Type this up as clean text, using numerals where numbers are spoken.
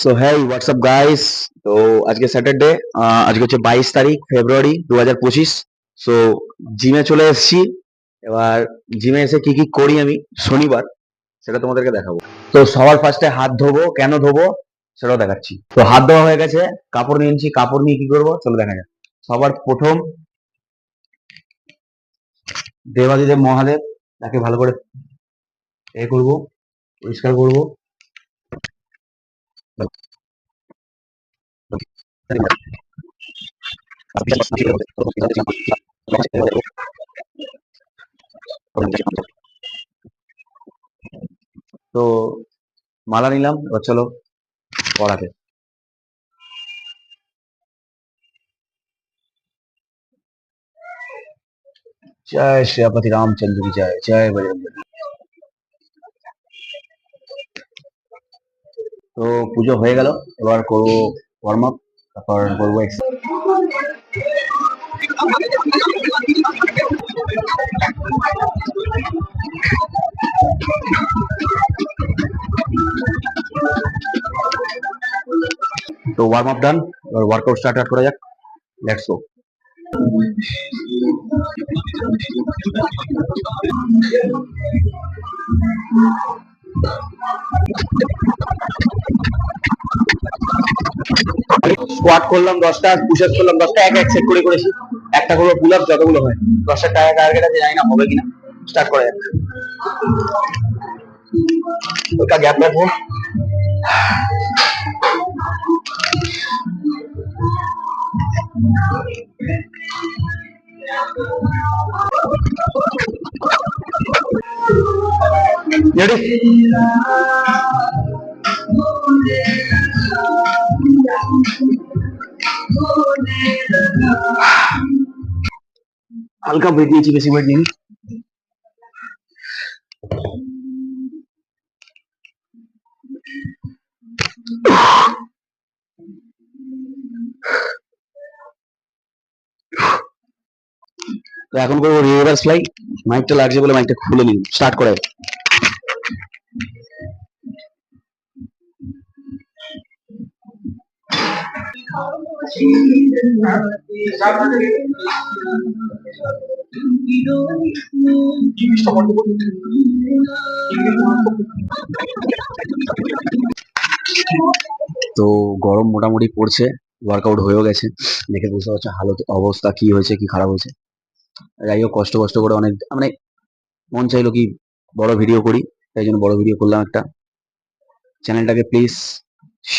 So হ্যাঁ WhatsApp guys. তো আজকে স্যাটারডে, আজকে হচ্ছে 22 তারিখ ফেব্রুয়ারি 2025। সো জিমে চলে এসেছি। এবার জিমে এসে কি কি করি আমি শনিবার সেটা তোমাদেরকে দেখাবো। তো সবার ফার্স্টে হাত ধোবো, কেন ধোবো সেটাও দেখাচ্ছি। তো হাত ধোয়া হয়ে গেছে, কাপড় নিয়েছি, কাপড় নিয়ে কি করবো চলো দেখা যাক। সবার প্রথম দেবাদিদেব মহাদেব, তাকে ভালো করে করবো, পরিষ্কার করবো। তো মালা নিলাম, এবার চলো পড়াতে। জয় শ্রীপতি রামচন্দ্র की जय, जय बजरंग। তো পুজো হয়ে গেল, এবার করবো ওয়ার্ম আপ, তারপর করবো তো ওয়ার্ম আপ ডান, এবার ওয়ার্কআউট স্টার্ট করা যাক। Let's go. স্কোয়াট করলাম 10টা, পুশ-আপ করলাম 10টা, এক এক সেট করে করেছি। একটা করবো পুল আপ, যতগুলো হয় 10টা টার্গেট আছে, জানি না হবে কিনা। স্টার্ট করা যাক। ওটা গ্যাপ রাখবো। রেডি? হালকা ব্রেক নিয়েছি, বেশি ব্রেক নিই। তো এখন করবো রিভার্স ফ্লাই। মাইকটা লাগছে বলে মাইকটা খুলে নিন, স্টার্ট করে। তো গরম মোটামুটি পড়ছে, ওয়ার্কআউট হয়েও গেছে, দেখে বুঝতে পারছো হালত অবস্থা কি হয়েছে, কি খারাপ হয়েছে। যাই হোক, কষ্ট কষ্ট করে অনেক মানে মন চাইলো কি বড় ভিডিও করি, তাই জন্য বড় ভিডিও করলাম একটা। চ্যানেলটাকে প্লিজ